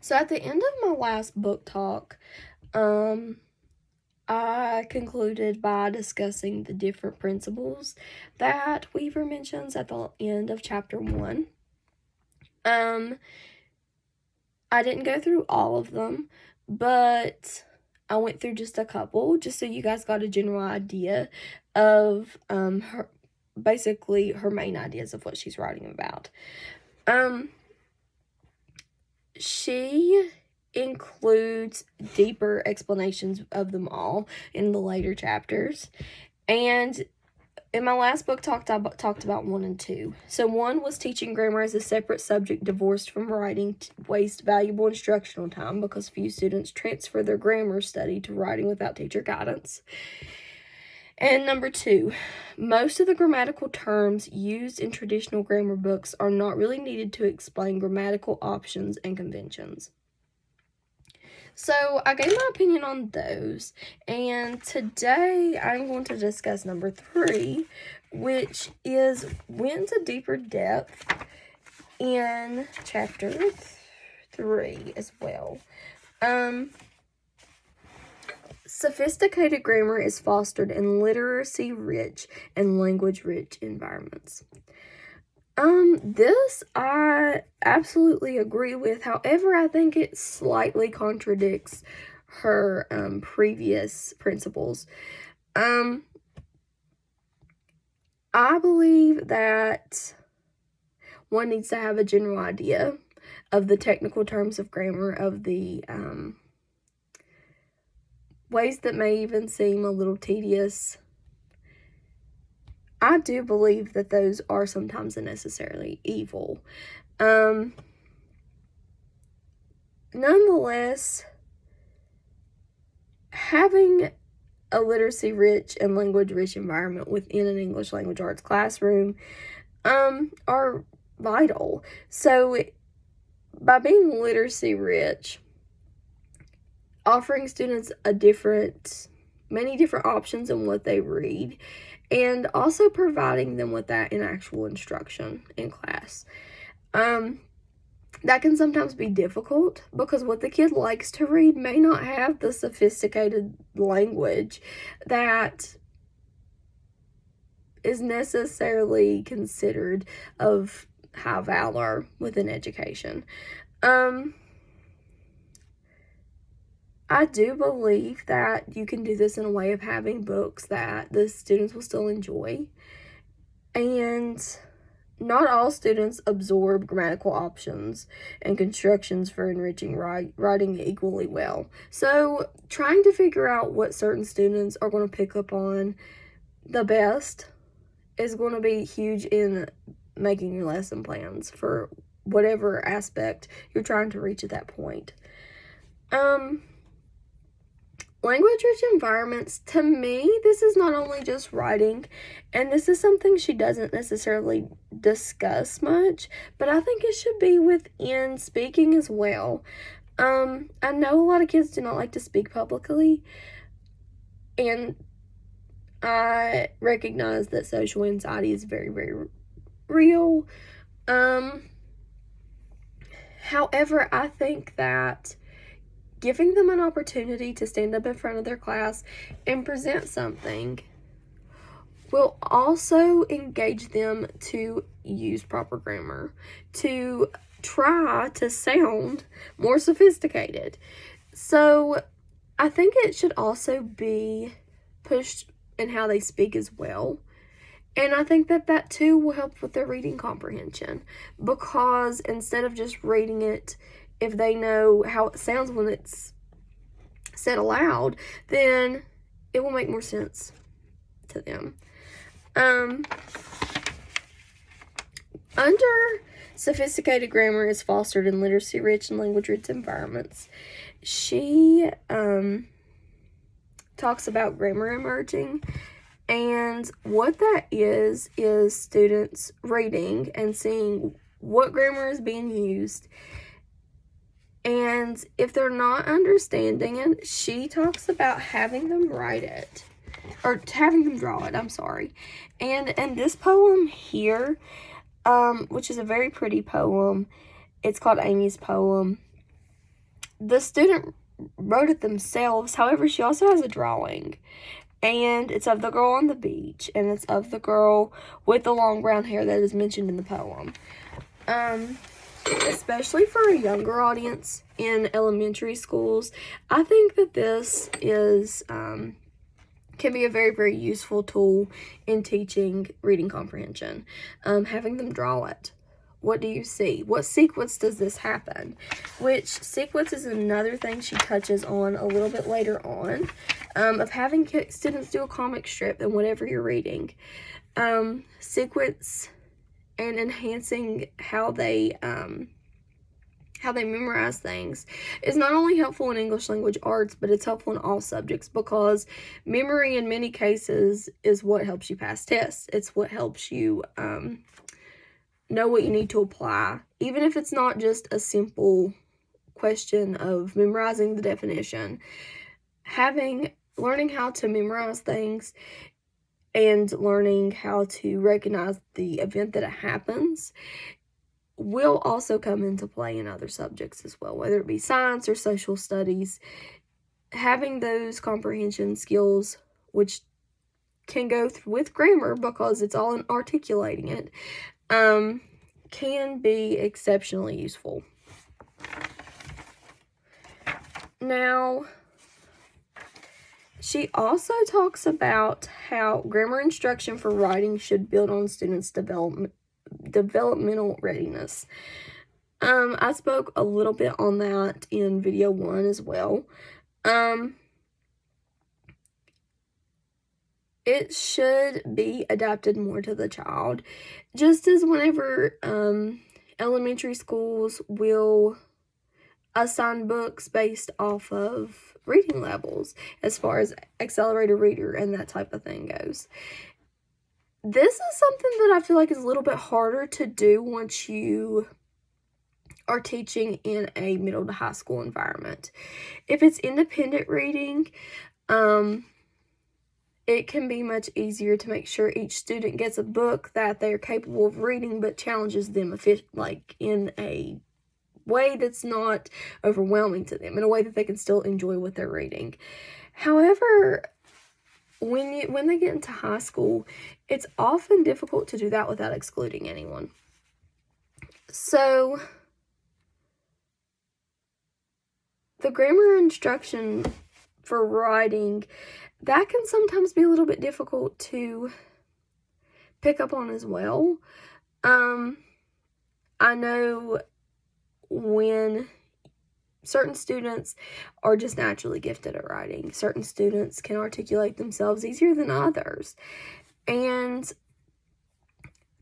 So at the end of my last book talk, I concluded by discussing the different principles that Weaver mentions at the end of chapter 1. I didn't go through all of them, but I went through just a couple, just so you guys got a general idea of her main ideas of what she's writing about. She includes deeper explanations of them all in the later chapters. And in my last book talked about 1 and 2. So 1 was teaching grammar as a separate subject divorced from writing to waste valuable instructional time because few students transfer their grammar study to writing without teacher guidance. And number 2, most of the grammatical terms used in traditional grammar books are not really needed to explain grammatical options and conventions. So I gave my opinion on those, and today I'm going to discuss number 3, which is went into deeper depth in chapter 3 as well. Sophisticated grammar is fostered in literacy-rich and language-rich environments. This I absolutely agree with. However, I think it slightly contradicts her previous principles. I believe that one needs to have a general idea of the technical terms of grammar, of the ways that may even seem a little tedious. I do believe that those are sometimes unnecessarily evil. Nonetheless, having a literacy-rich and language-rich environment within an English language arts classroom are vital. So, by being literacy-rich, offering students many different options in what they read, and also providing them with that in actual instruction in class. That can sometimes be difficult because what the kid likes to read may not have the sophisticated language that is necessarily considered of high valor within education. I do believe that you can do this in a way of having books that the students will still enjoy. And not all students absorb grammatical options and constructions for enriching writing equally well. So trying to figure out what certain students are going to pick up on the best is going to be huge in making your lesson plans for whatever aspect you're trying to reach at that point. Language-rich environments, to me, this is not only just writing, and this is something she doesn't necessarily discuss much, but I think it should be within speaking as well. I know a lot of kids do not like to speak publicly, and I recognize that social anxiety is very, very real. However, I think that giving them an opportunity to stand up in front of their class and present something will also engage them to use proper grammar, to try to sound more sophisticated. So I think it should also be pushed in how they speak as well. And I think that too will help with their reading comprehension, because instead of just reading it, if they know how it sounds when it's said aloud, then it will make more sense to them. Under sophisticated grammar is fostered in literacy-rich and language-rich environments, she talks about grammar emerging, and what that is students reading and seeing what grammar is being used. And if they're not understanding it, she talks about having them write it, or having them draw it, I'm sorry. And in this poem here, which is a very pretty poem, it's called Amy's Poem. the student wrote it themselves. However, she also has a drawing, and it's of the girl on the beach, and it's of the girl with the long brown hair that is mentioned in the poem. Especially for a younger audience in elementary schools, I think that this is can be a very, very useful tool in teaching reading comprehension. Having them draw it. What do you see? What sequence does this happen? Which sequence is another thing she touches on a little bit later on, of having students do a comic strip and whatever you're reading. Sequence and enhancing how they memorize things is not only helpful in English language arts, but it's helpful in all subjects, because memory in many cases is what helps you pass tests. It's what helps you know what you need to apply, even if it's not just a simple question of memorizing the definition. Learning how to memorize things and learning how to recognize the event that it happens will also come into play in other subjects as well, whether it be science or social studies. Having those comprehension skills, which can go with grammar because it's all in articulating it, can be exceptionally useful. Now, she also talks about how grammar instruction for writing should build on students' developmental readiness. I spoke a little bit on that in video 1 as well. It should be adapted more to the child, just as whenever elementary schools will assign books based off of reading levels as far as accelerated reader and that type of thing goes. This is something that I feel like is a little bit harder to do once you are teaching in a middle to high school environment. If it's independent reading, it can be much easier to make sure each student gets a book that they're capable of reading, but challenges them in a way that's not overwhelming to them, in a way that they can still enjoy what they're reading. However, when they get into high school, it's often difficult to do that without excluding anyone. So, the grammar instruction for writing, that can sometimes be a little bit difficult to pick up on as well. I know when certain students are just naturally gifted at writing, certain students can articulate themselves easier than others. And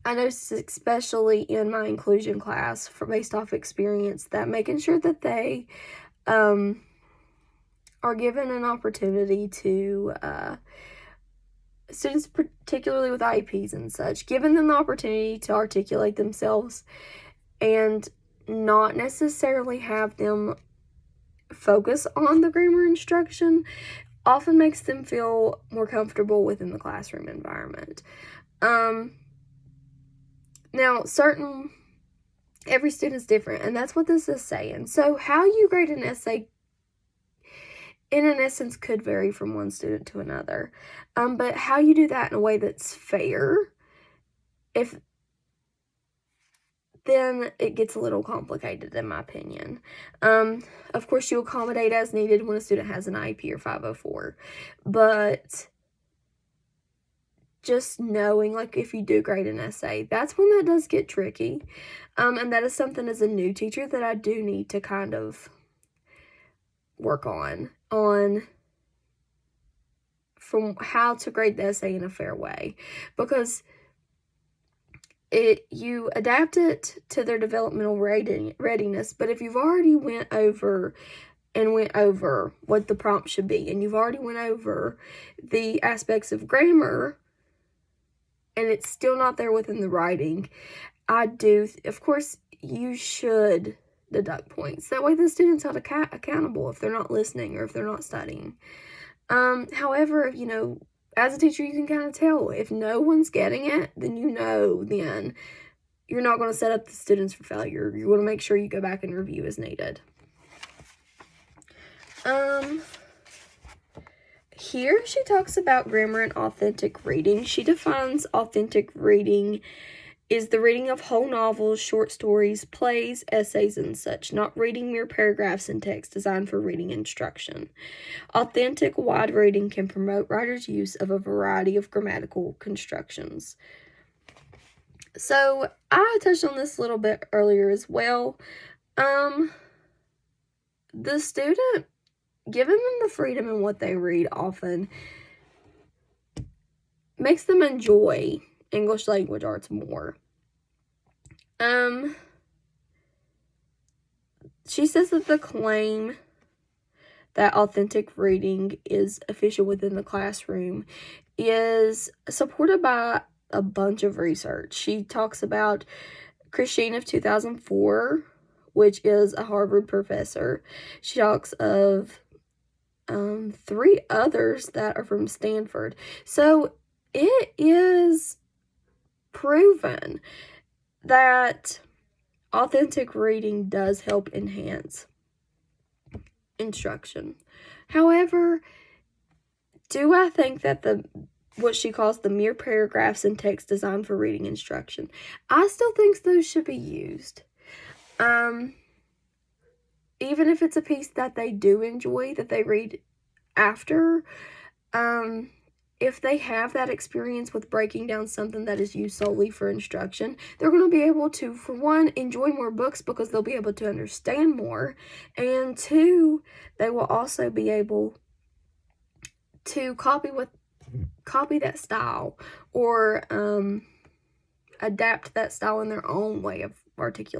I know, especially in my inclusion class, based off experience, that making sure that they are given an opportunity to, students particularly with IEPs and such, giving them the opportunity to articulate themselves and not necessarily have them focus on the grammar instruction often makes them feel more comfortable within the classroom environment. Now, every student's different, and that's what this is saying. So how you grade an essay, in an essence, could vary from one student to another. But how you do that in a way that's fair, then it gets a little complicated, in my opinion. Of course, you accommodate as needed when a student has an IEP or 504. But just knowing, like, if you do grade an essay, that's when that does get tricky. And that is something as a new teacher that I do need to kind of work on from how to grade the essay in a fair way, because you adapt it to their developmental readiness. But if you've already went over what the prompt should be, and you've already went over the aspects of grammar, and it's still not there within the writing, of course, you should deduct points. That way the student's held accountable if they're not listening or if they're not studying. However, as a teacher, you can kind of tell if no one's getting it, then then you're not going to set up the students for failure. You want to make sure you go back and review as needed. Here she talks about grammar and authentic reading. She defines authentic reading is the reading of whole novels, short stories, plays, essays, and such, not reading mere paragraphs in text designed for reading instruction. Authentic, wide reading can promote writers' use of a variety of grammatical constructions. So, I touched on this a little bit earlier as well. The student, giving them the freedom in what they read often makes them enjoy English language arts more. She says that the claim that authentic reading is official within the classroom is supported by a bunch of research. She talks about Christine of 2004, which is a Harvard professor. She talks of 3 others that are from Stanford. So it is proven that authentic reading does help enhance instruction. However, do I think that what she calls the mere paragraphs in text designed for reading instruction, I still think those should be used. Even if it's a piece that they do enjoy, that they read after, if they have that experience with breaking down something that is used solely for instruction, they're going to be able to, for one, enjoy more books because they'll be able to understand more, and 2, they will also be able to copy that style or adapt that style in their own way of articulating.